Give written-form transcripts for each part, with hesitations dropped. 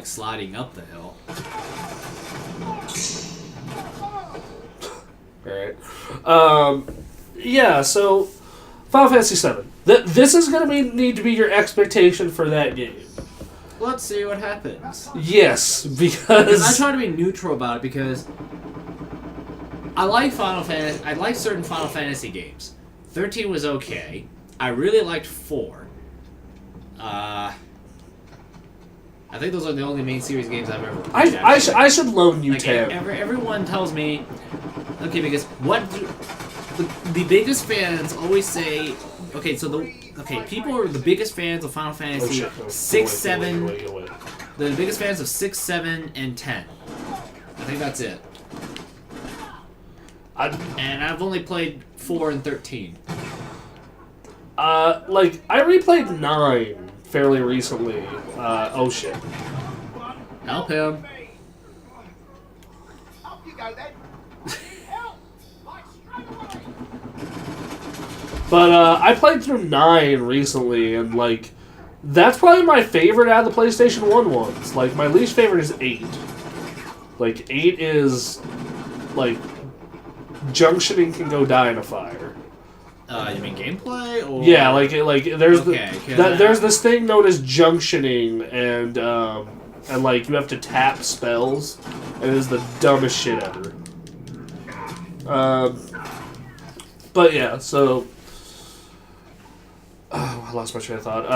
like sliding up the hill. Alright. Yeah, so Final Fantasy VII. This is going to need to be your expectation for that game. Let's see what happens. Yes, because I try to be neutral about it because I like Final Fantasy. I like certain Final Fantasy games. 13 was okay. I really liked 4. I think those are the only main series games I've ever played. I should loan you like, 10. Everyone tells me, okay, because the biggest fans always say, okay, so people are the biggest fans of Final Fantasy 6, 7. They're the biggest fans of 6, 7, and 10. I think that's it. And I've only played 4 and 13. I replayed 9 fairly recently. Oh shit. Help him. But I played through 9 recently, and like that's probably my favorite out of the PlayStation 1 ones. Like my least favorite is 8. Like 8 is like junctioning can go die in a fire. You mean gameplay or yeah, there's there's this thing known as junctioning, and like you have to tap spells, and it is the dumbest shit ever. But yeah, so I lost my train of thought.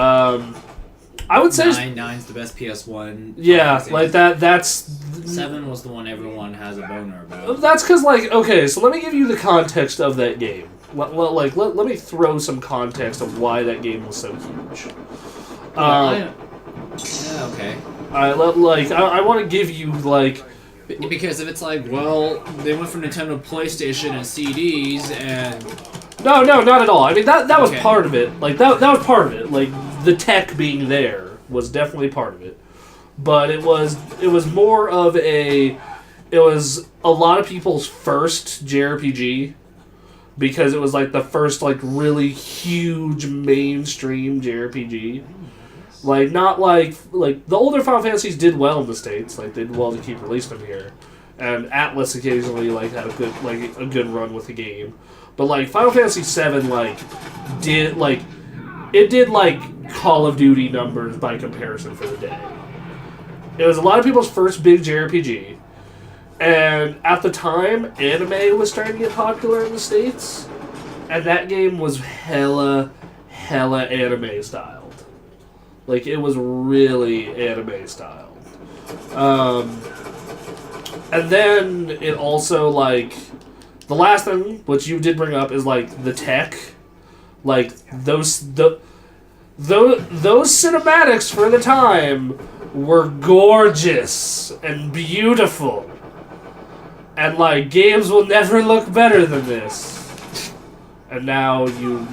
I would say 9's the best PS1. Yeah, like that's 7 was the one everyone has a boner about. That's because okay, so let me give you the context of that game. Let me throw some context of why that game was so huge. Yeah, okay. I want to give you because if it's well, they went from Nintendo to PlayStation and CDs and no, not at all. I mean that was okay. part of it. Like that was part of it. Like the tech being there was definitely part of it. But it was more of it was a lot of people's first JRPG. Because it was the first really huge mainstream JRPG. Not the older Final Fantasies did well in the States. They did well to keep releasing them here. And Atlas occasionally had a good run with the game. But Final Fantasy VII did Call of Duty numbers by comparison for the day. It was a lot of people's first big JRPG. And at the time, anime was starting to get popular in the States. And that game was hella anime styled. It was really anime styled. And then it also, the last thing, which you did bring up, is, the tech. Those cinematics for the time were gorgeous and beautiful. And, games will never look better than this. And now you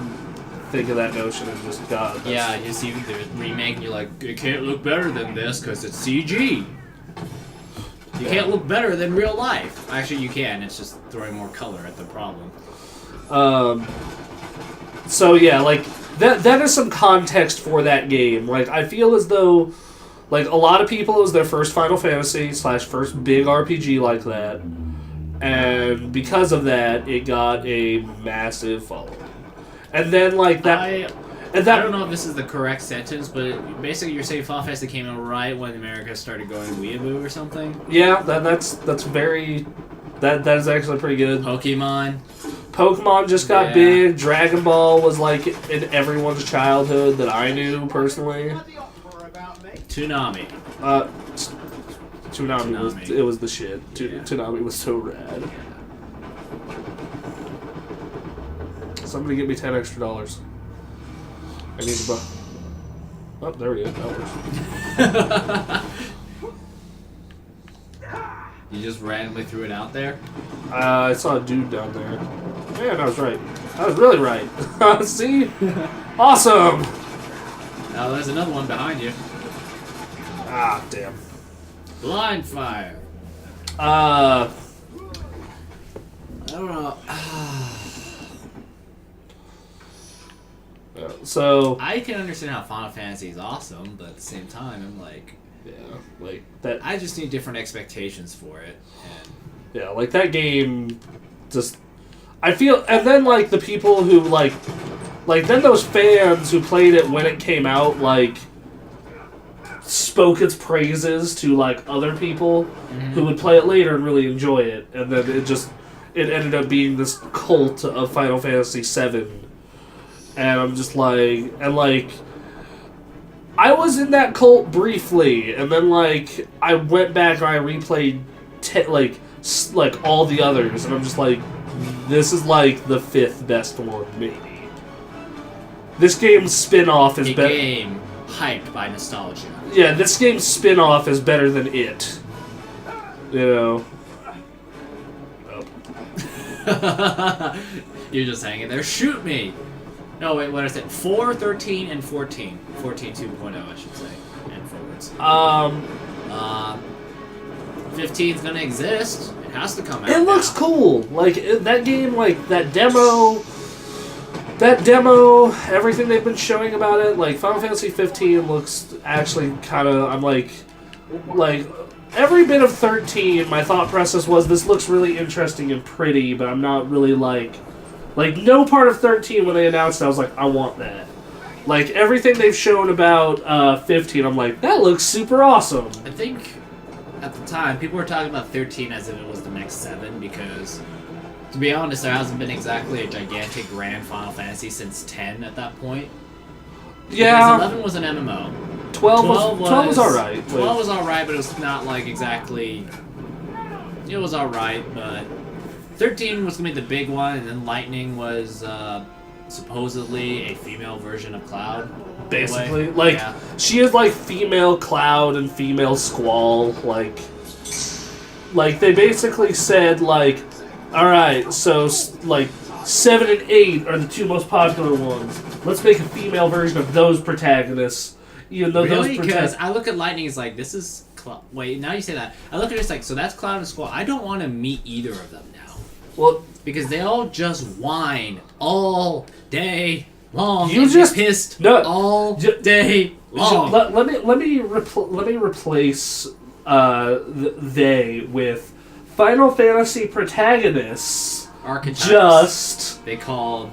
think of that notion and just, God. Yeah, you see the remake and you're like, it can't look better than this because it's CG. You can't look better than real life. Actually, you can. It's just throwing more color at the problem. So, yeah, that is some context for that game. I feel as though, a lot of people, it was their first Final Fantasy / first big RPG like that. And because of that, it got a massive following. And then, that... I don't know if this is the correct sentence, but basically you're saying Final Fantasy came out right when America started going weeaboo or something? Yeah, that's very... That is actually pretty good. Pokemon just got big. Dragon Ball was, in everyone's childhood that I knew, personally. Toonami. Toonami was the shit. Toonami was so rad. Somebody give me $10 extra. I need to buy. Oh, there we go. That works. You just randomly threw it out there? I saw a dude down there. Man, I was right. I was really right. See? Awesome! Now there's another one behind you. Ah, damn. Blind fire. I don't know. So I can understand how Final Fantasy is awesome, but at the same time, I'm like, Yeah, like that. I just need different expectations for it. And Yeah, like that game, just I feel, and then like the people who like then those fans who played it when it came out, like spoke its praises to like other people who would play it later and really enjoy it, and then it ended up being this cult of Final Fantasy VII, and I'm just like, and like I was in that cult briefly, and then like I went back and I replayed like all the others, and I'm just like, this is like the 5th best one, maybe. This game's spin-off is better. Game hyped by nostalgia. Yeah, this game's spin-off is better than it. You know. Oh. You're just hanging there. Shoot me! No, wait, what is it? 4, 13, and 14. 14 2.0, I should say. And forwards. 15's gonna exist. It has to come out. It looks cool. Like, that game, like, that demo, everything they've been showing about it, like, Final Fantasy 15 looks actually kind of, I'm like, every bit of 13, my thought process was, this looks really interesting and pretty, but I'm not really, like, no part of 13 when they announced it, I was like, I want that. Like, everything they've shown about 15, I'm like, that looks super awesome. I think, at the time, people were talking about 13 as if it was the next 7, because, to be honest, there hasn't been exactly a gigantic grand Final Fantasy since 10 at that point. Yeah. Because 11 was an MMO. 12 was alright. 12 was alright, but it was not, like, exactly... It was alright, but... 13 was going to be the big one, and then Lightning was supposedly a female version of Cloud. Basically. Like, yeah. She is like female Cloud and female Squall. Like they basically said, like, alright, so, like, 7 and 8 are the 2 most popular ones. Let's make a female version of those protagonists. Even though really? those Because I look at Lightning as like, this is... Wait, now you say that. I look at it as like, so that's Cloud and Squall. I don't want to meet either of them now. Well, because they all just whine all day long. You just pissed all day long. Let me replace they with Final Fantasy protagonists. Archetypes. Just they called.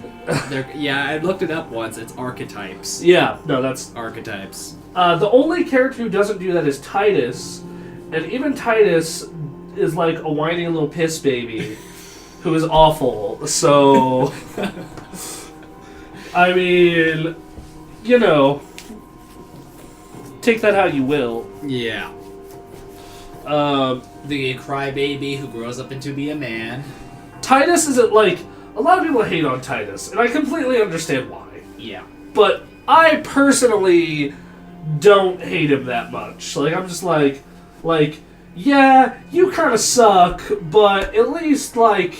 Yeah, I looked it up once. It's archetypes. Yeah, no, that's archetypes. The only character who doesn't do that is Titus, and even Titus is like a whiny little piss baby. Who is awful, so... I mean, you know, take that how you will. Yeah. The crybaby who grows up into be a man. Titus isn't, like... A lot of people hate on Titus, and I completely understand why. Yeah. But I personally don't hate him that much. Like, I'm just like, yeah, you kind of suck, but at least, like...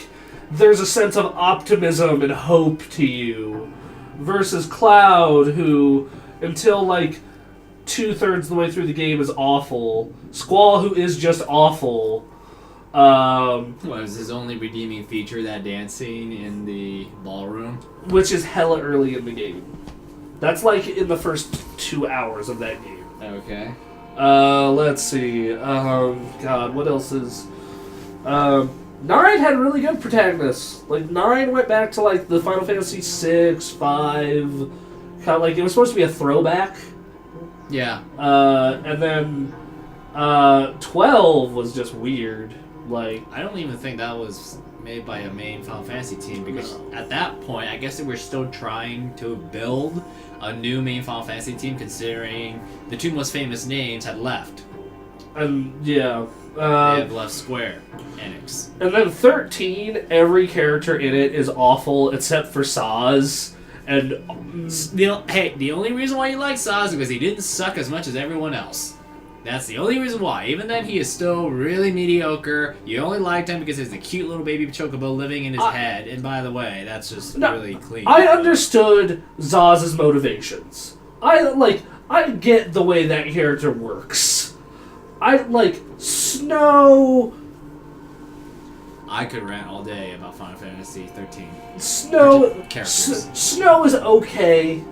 There's a sense of optimism and hope to you, versus Cloud, who, until like 2/3 of the way through the game, is awful. Squall, who is just awful. Was his only redeeming feature that dance scene in the ballroom? Which is hella early in the game. That's like in the first 2 hours of that game. Okay. Let's see. God, what else is... 9 had really good protagonists. Like, 9 went back to, like, the Final Fantasy 6, 5. Kind of like, it was supposed to be a throwback. Yeah. And then 12 was just weird. Like, I don't even think that was made by a main Final Fantasy team, because at that point, I guess they were still trying to build a new main Final Fantasy team, considering the 2 most famous names had left. And, yeah. They have left Square Enix. And then 13, every character in it is awful except for Saz. And hey, the only reason why you like Saz is because he didn't suck as much as everyone else. That's the only reason why. Even then, he is still really mediocre. You only liked him because there's a cute little baby chocobo living in his head. And by the way, that's just really clean. I understood Zaz's motivations. I get the way that character works. Snow... I could rant all day about Final Fantasy 13. Snow... Characters. Snow is okay.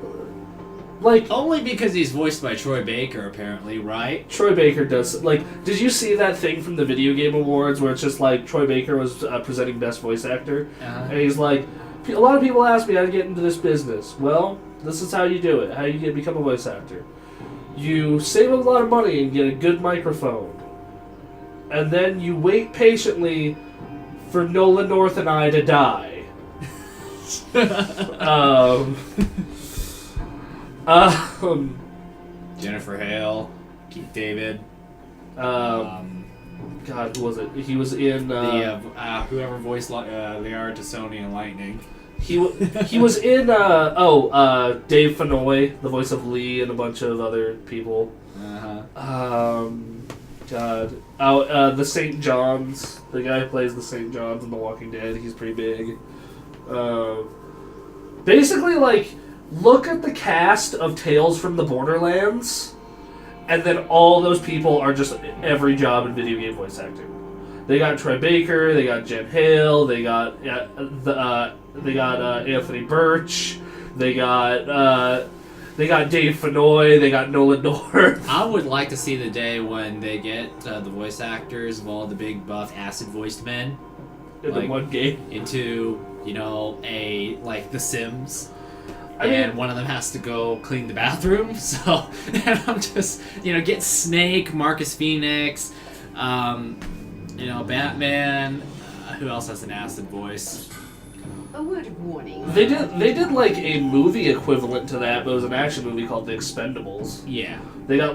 like only because he's voiced by Troy Baker, apparently, right? Troy Baker does. Like, did you see that thing from the Video Game Awards where it's just like Troy Baker was presenting Best Voice Actor, and he's like, a lot of people ask me how to get into this business. Well, this is how you do it. How you become a voice actor. You save a lot of money and get a good microphone, and then you wait patiently for Nolan North and I to die. Jennifer Hale, Keith David. God, who was it? He was in whoever voiced Liara to Sony and Lightning. He was in Dave Fennoy, the voice of Lee, and a bunch of other people. The St. John's, the guy who plays the St. John's in The Walking Dead. He's pretty big. Basically, like, look at the cast of Tales from the Borderlands, and then all those people are just every job in video game voice acting. They got Troy Baker, they got Jen Hale, they got Anthony Birch, they got Dave Fennoy, they got Nolan North. I would like to see the day when they get the voice actors of all the big buff acid voiced men into one game, into The Sims. And one of them has to go clean the bathroom, so and I'm just get Snake, Marcus Phoenix, Batman. Who else has an acid voice? A word of warning. They did like a movie equivalent to that, but it was an action movie called The Expendables. Yeah. They got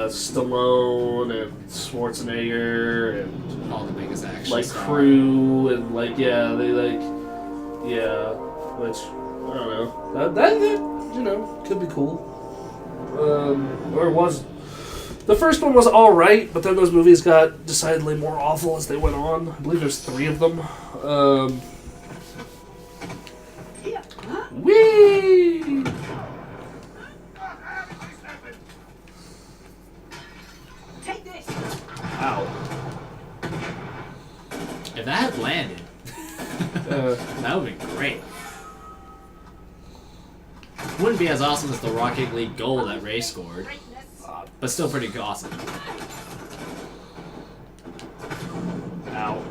Stallone and Schwarzenegger and all the biggest action stars. Crew and which I don't know. That could be cool. Or it was. The first one was alright, but then those movies got decidedly more awful as they went on. I believe there's 3 of them. Whee! Take this. Wow. If that had landed, that would be great. Wouldn't be as awesome as the Rocket League goal that Ray scored, but still pretty awesome. Ow.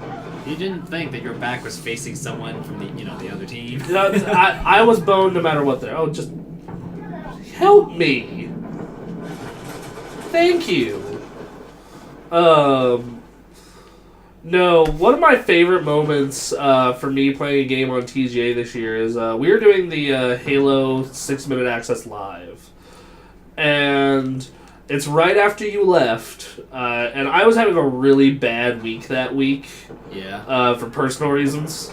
You didn't think that your back was facing someone from the other team? I was boned no matter what there. Oh, just help me. Thank you. No, one of my favorite moments for me playing a game on TGA this year is we were doing the Halo 6-minute access live. And it's right after you left, and I was having a really bad week that week. Yeah. For personal reasons.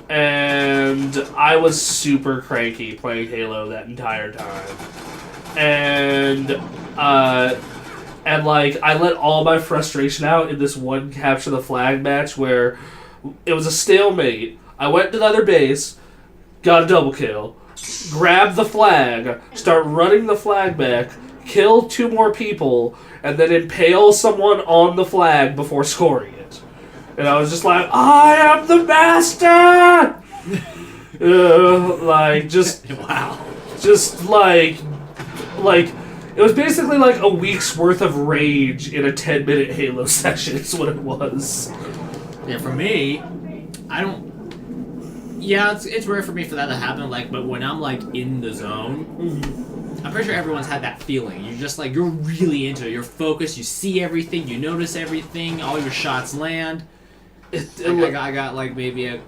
And I was super cranky playing Halo that entire time. And I let all my frustration out in this one capture the flag match where it was a stalemate. I went to the other base, got a double kill, grabbed the flag, start running the flag back, kill 2 more people, and then impale someone on the flag before scoring it. And I was just like, I am the master! Wow. Just like, it was basically like a week's worth of rage in a 10-minute Halo session is what it was. Yeah, for me, I don't... Yeah, it's rare for me for that to happen, but when I'm, in the zone, I'm pretty sure everyone's had that feeling. You're just, you're really into it. You're focused, you see everything, you notice everything, all your shots land. I got maybe a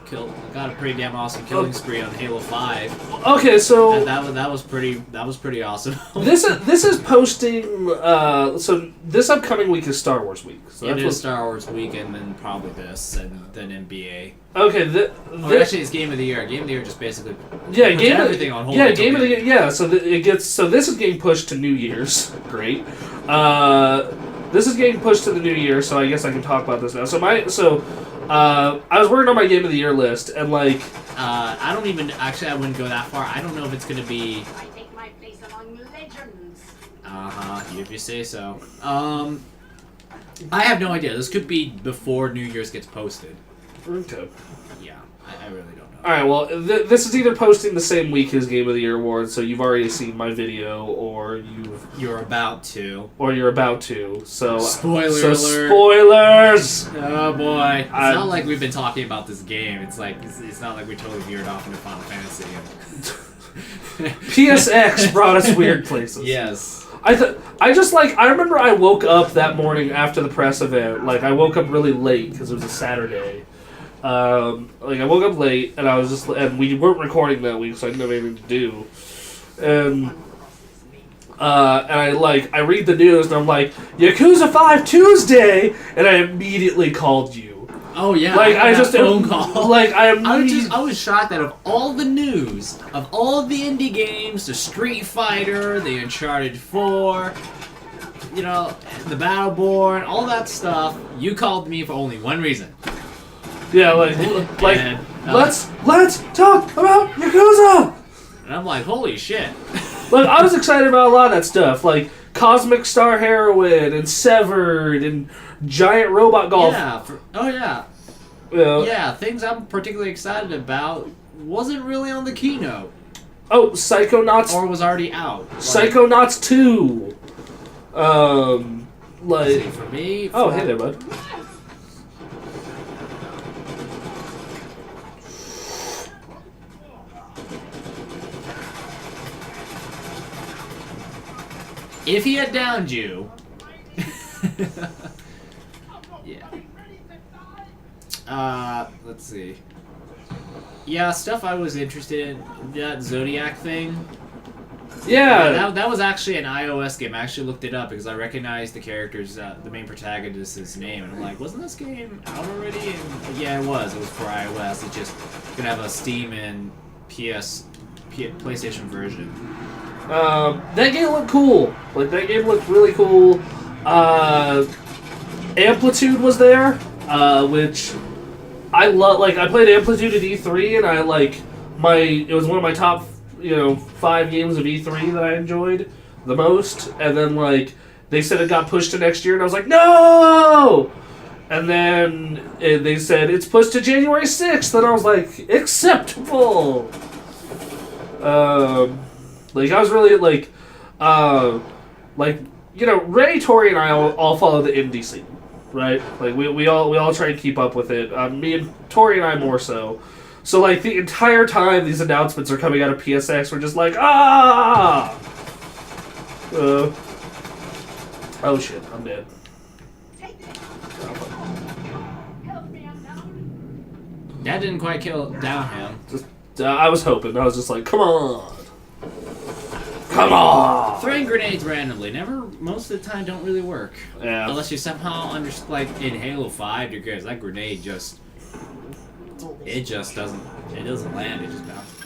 kill. I got a pretty damn awesome killing spree on Halo 5. Okay, so and that was pretty awesome. This is posting. So this upcoming week is Star Wars week. So it is Star Wars week, and then probably this, and then NBA. Okay, actually, it's Game of the Year. Game of the Year just basically everything on hold. Yeah, Game of the Year. Yeah, so this is getting pushed to New Year's. Great. This is getting pushed to the new year, so I guess I can talk about this now. I was working on my Game of the Year list, and I don't even I wouldn't go that far. I don't know if it's gonna be. I take my place among legends. If you say so. I have no idea. This could be before New Year's gets posted. Okay. Yeah. I really don't know. All right, well, this is either posting the same week as Game of the Year award, so you've already seen my video, or you're about to. So Spoiler so alert. spoilers. Oh boy! It's not like we've been talking about this game. It's like it's not like we totally veered off into Final Fantasy. PSX brought us weird places. Yes. I remember I woke up that morning after the press event. Like, I woke up really late because it was a Saturday. I woke up late and and we weren't recording that week, so I didn't have anything to do. And I read the news and I'm like, Yakuza 5 Tuesday, and I immediately called you. Oh yeah, I just phone call. I was shocked that of all the news, of all the indie games, the Street Fighter, the Uncharted 4, the Battleborn, all that stuff, you called me for only one reason. Yeah, let's talk about Yakuza. And I'm like, holy shit. Look, I was excited about a lot of that stuff, like Cosmic Star Heroine and Severed and Giant Robot Golf. Yeah, yeah, things I'm particularly excited about wasn't really on the keynote. Oh, Psychonauts. Or was already out. Psychonauts 2. For me... Oh, hey there, bud. If he had downed you... yeah. Let's see. Yeah, stuff I was interested in. That Zodiac thing. Yeah. That was actually an iOS game. I actually looked it up because I recognized the character's, the main protagonist's name. And I'm like, wasn't this game out already? And yeah, it was. It was for iOS. It's just gonna have a Steam and PlayStation version. That game looked cool. That game looked really cool. Amplitude was there, which I love. I played Amplitude at E3, and it was one of my top, 5 games of E3 that I enjoyed the most. And then, they said it got pushed to next year, and I was like, no! And then they said it's pushed to January 6th, and I was like, acceptable! I was really, Ray, Tori, and I all follow the indie scene, right? We all try and keep up with it. Me and Tori and I more so. So, the entire time these announcements are coming out of PSX, we're just like, ah! Oh shit, I'm dead. That didn't quite kill down him. I was hoping. I was just like, come on. Come on! Throwing grenades randomly most of the time don't really work. Yeah. Unless you somehow in Halo 5, because that grenade it doesn't land, it just bounces.